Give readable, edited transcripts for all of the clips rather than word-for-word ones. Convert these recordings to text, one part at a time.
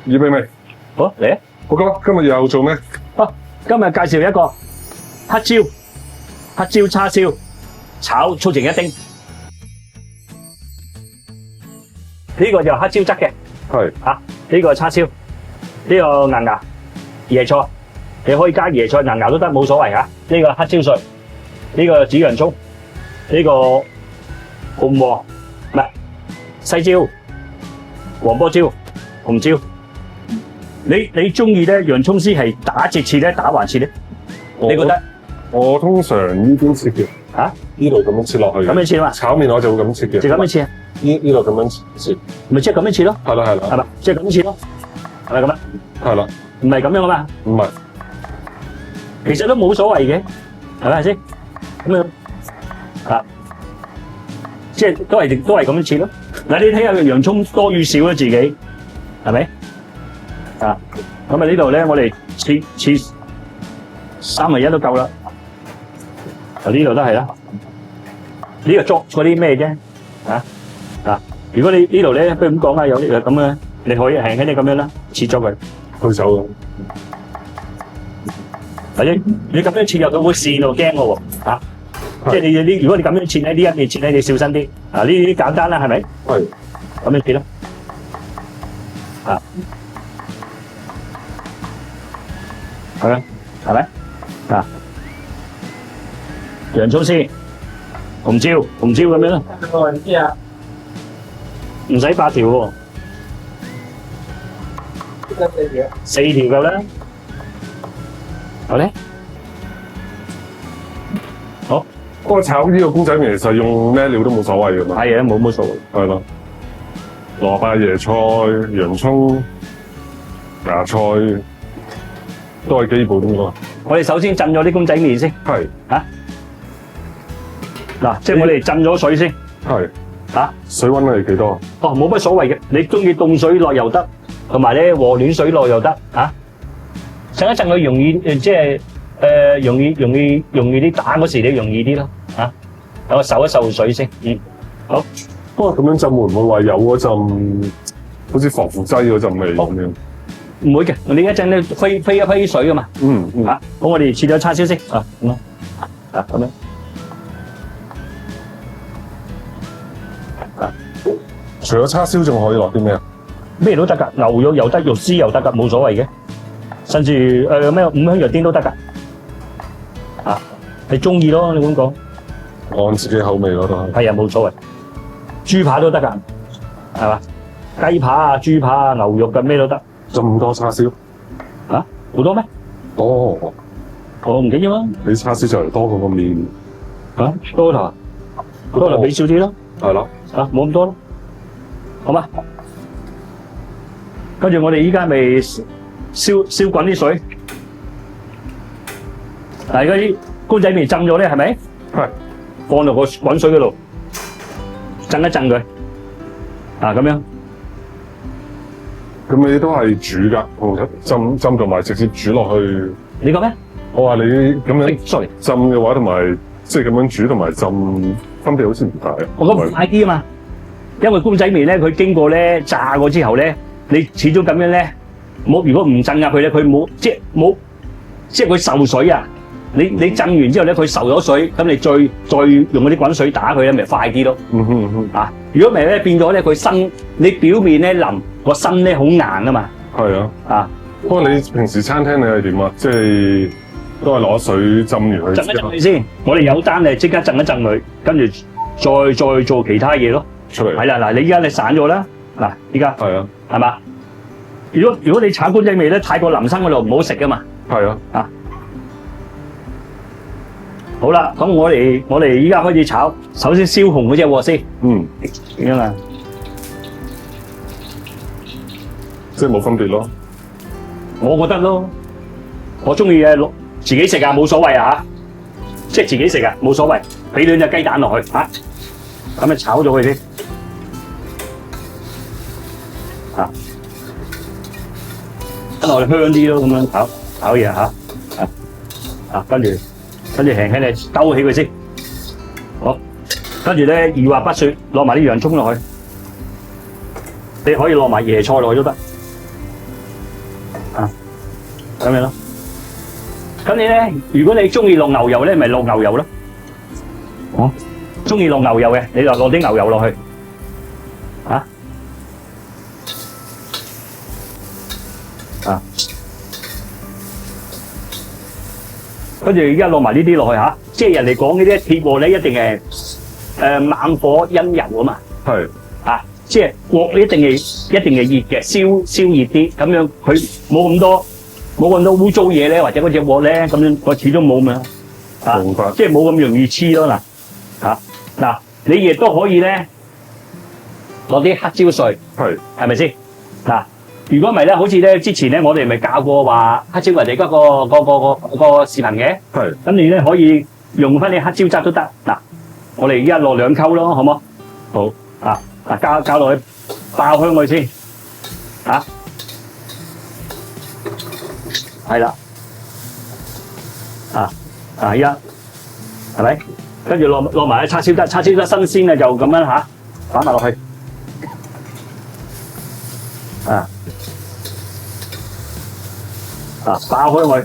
預備未？好嚟啊！寶哥，今日又做咩？今日介紹一個黑椒叉燒炒粗淨一丁，呢個就黑椒汁嘅。係呢個叉燒，呢個硬牙椰菜，你可以加椰菜硬牙都得，冇所謂啊。呢個黑椒碎，呢個紫洋葱，呢個紅黃唔係細椒、黃波椒、紅椒。你中意咧洋葱絲係打直切咧，打橫切咧？你覺得？我通常呢邊切嘅。呢度咁樣切落去。咁樣切嘛？炒麵我就會咁切嘅。就咁樣切啊？呢度咁樣切。咪即係咁樣切咯？係啦係啦。係咪？即係咁樣切咯？係咪咁啊？係啦。唔係咁樣啊嘛？唔係。其實都冇所謂嘅，係咪先？咁樣即係都係咁樣切咯。嗱，你睇下個洋葱多與少啊，自己係咪？咁呢度咧，我哋切1/3都夠啦。呢度都係啦。呢個作嗰啲咩啫？如果你呢度咧，不如咁講啦，有啲咁樣，你可以輕輕啲咁樣啦，切咗佢。去手咯。或者你咁樣切入到會跣到驚嘅喎，即係你如果你咁樣切咧，呢一面切咧，你小心啲。呢啲簡單啦，係咪？係。咁樣切咯。係咪？洋葱絲、紅椒咁樣啦。唔使8條喎。4條夠啦。好咧。好。不過炒呢個公仔麵其實用咩料都冇所謂㗎嘛。係啊，冇所謂。係咯。蘿蔔、椰菜、洋葱、芽菜都係基本㗎嘛。我哋首先浸咗啲公仔麵先。係。即係我哋浸咗水先。係。水溫係幾多？冇乜所謂嘅，你中意凍水落又得，同埋咧和暖水落又得。浸一浸佢容易即係容易啲打嗰時你容易啲咯。等我受一受水先。好。不過咁樣浸會唔會話有嗰陣好似防腐劑嗰陣味咁樣？唔會嘅，我哋一陣咧飛一飛水㗎嘛。咁我哋切咗叉燒先。咁樣。除咗叉燒仲可以落啲咩啊？咩都得㗎，牛肉又得，肉絲又得㗎，冇所謂嘅。甚至咩五香藥丁都得㗎。你中意咯，你咁講。按自己口味咯都係。係啊，冇所謂。豬扒都得㗎，係嘛？雞扒啊、豬扒啊、牛肉嘅咩都得。咁多叉燒？好多咩？多。我唔緊要啊。你叉燒就嚟多過個麵。多啦，多啦，俾少啲咯。係咯。冇咁多咯。好嘛？跟住我哋依家咪燒滾啲水。而家啲公仔麵浸咗咧，係咪？係。放落個滾水嗰度，震一震佢。咁樣。咁你都係煮㗎，浸同埋直接煮落去。你講咩？我話你咁樣，sorry，浸嘅話同埋即係咁樣煮同埋浸分別好似唔大。我講快啲啊嘛，因為公仔麵咧，佢經過咧炸過之後咧，你始終咁樣咧，如果唔震入去咧，佢冇即係佢受水啊！你浸完之後咧，佢受咗水，咁你再用嗰啲滾水打佢咧，咪快啲咯。如果唔係咧，變咗咧佢身，你表面咧腍，個身咧好硬啊嘛。係啊。不過你平時餐廳你係點啊？即係都係攞水浸完佢。浸一浸佢先，我哋有單你即刻浸一浸佢，跟住再做其他嘢咯。出嚟。係啦，嗱，你依家你散咗啦，嗱，依家。係啊。係嘛？如果你炒公仔麵咧，太過腍身嗰度唔好食噶嘛。係啊。好啦，咁我哋依家開始炒，首先燒紅嗰隻鑊先。點樣啊？即係冇分別咯。我覺得咯，我中意嘅自己食啊，冇所謂啊，即係自己食啊，冇所謂，俾兩隻雞蛋落去咁咪炒咗佢先。落去香啲咯，咁樣炒嘢跟住輕輕地兜起佢先，好，跟住咧二話不說落埋啲洋葱落去，你可以落埋椰菜落去都得，啊，咁樣咯。咁你咧，如果你中意落牛油咧，咪落牛油咯。哦，中意落牛油嘅，你就落啲牛油落去。啊，啊，跟住而家落埋呢啲落去嚇，即係人哋講呢啲鐵鑊咧，一定係猛火陰油啊嘛。係啊，即係鑊一定係熱嘅，燒熱啲，咁樣佢冇咁多污糟嘢咧，或者嗰隻鑊咧咁樣，我始終冇嘛。啊，明白即係冇咁容易黐咯嗱。嚇嗱，你亦都可以咧攞啲黑椒碎，係咪先？嗱，如果唔係咧，好似咧之前咧，我哋咪教過話黑椒雲地嗰個視頻嘅。係。咁你咧可以用翻啲黑椒汁都得。嗱，我哋而家落2溝咯，好冇？好。啊，嗱加落去爆香佢先。嚇，係啦。依家係咪？跟住落埋啲叉燒汁，叉燒汁新鮮嘅就咁樣嚇，擺埋落去。爆開佢。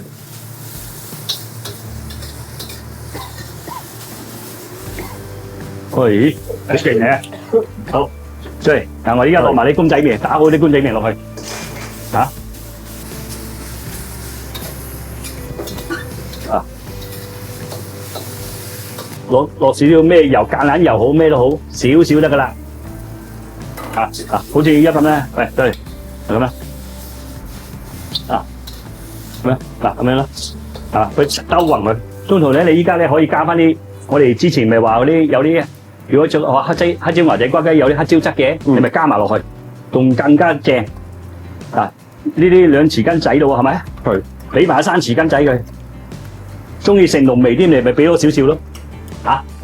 喂，好勁嘅，好，出嚟。嗱，我依家落埋啲公仔麵，打好啲公仔麵落去。落少少咩油，橄欖油好咩都好，少少得噶啦。好似依家咁咧，喂，對，係咁啦。咁樣嗱，咁樣咯。佢兜勻佢。中途咧，你依家咧可以加翻啲，我哋之前咪話嗰啲有啲，如果做黑椒或者瓜雞有啲黑椒汁嘅，你咪加埋落去，仲更加正。呢啲2匙羹仔咯喎，係咪？係。俾埋3匙羹仔佢。中意食濃味啲，你咪俾多少少咯。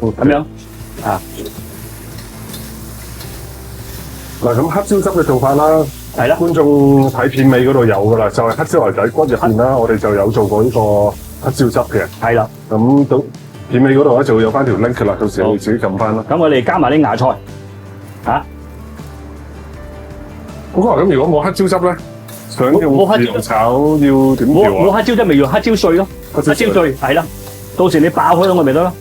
咁樣。嗱，咁黑椒汁嘅做法啦，係啦，觀眾睇片尾嗰度有噶啦，就係黑椒牛仔骨入邊啦，我哋就有做過呢個黑椒汁嘅。係啦。咁到片尾嗰度咧就會有翻條 link 啦，到時你自己撳翻啦。咁我哋加埋啲芽菜。好啊，咁如果冇黑椒汁咧，想用調炒要點調啊？冇黑椒汁咪用黑椒碎咯，黑椒碎係啦。到時你爆開咗佢咪得咯，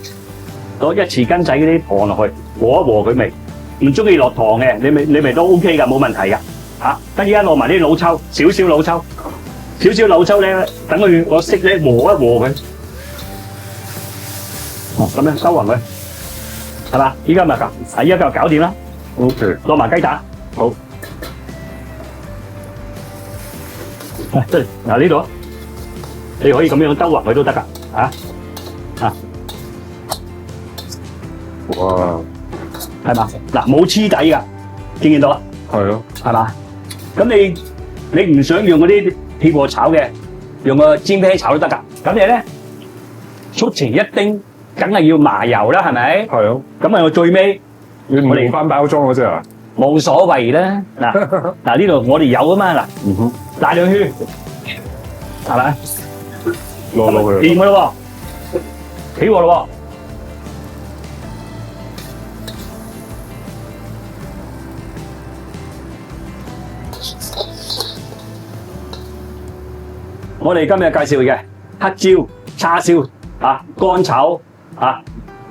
攞1匙羹仔嗰啲糖落去，和一和佢味。唔中意落糖嘅，你咪都 OK 噶，冇問題噶。跟住而家落埋啲老抽，少少老抽咧，等佢我識咧和一和佢。咁樣收勻佢，係嘛？依家咪依家就搞掂啦。OK。落埋雞蛋。好。嗱呢度，你可以咁樣兜勻佢都得噶。哇！係嘛？嗱，冇黐底噶，見唔見到啊？係咯。係嘛？咁你唔想用嗰啲鐵鑊炒嘅，用個煎啤炒都得噶。咁你咧，出前一丁，梗係要麻油啦，係咪？係啊。咁我最尾，你唔用翻包裝嗰隻啊？冇所謂啦。嗱呢度我哋有啊嘛。嗱，大2圈，係咪？落去。掂噶咯喎，起鑊咯喎。我哋今日介紹嘅黑椒叉燒乾炒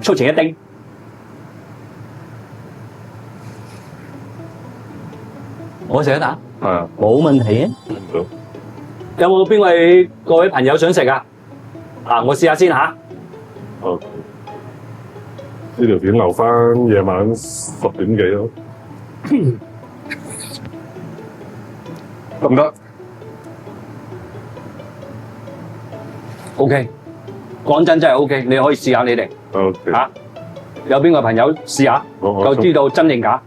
速成一丁，我食得打，係啊，冇問題啊。有冇邊位各位朋友想食啊？我試下先嚇。好，呢條片留翻夜晚10點幾咯，得唔得？OK，講真係 OK，你可以試下你哋。OK。有邊個朋友試下，就知道真定假。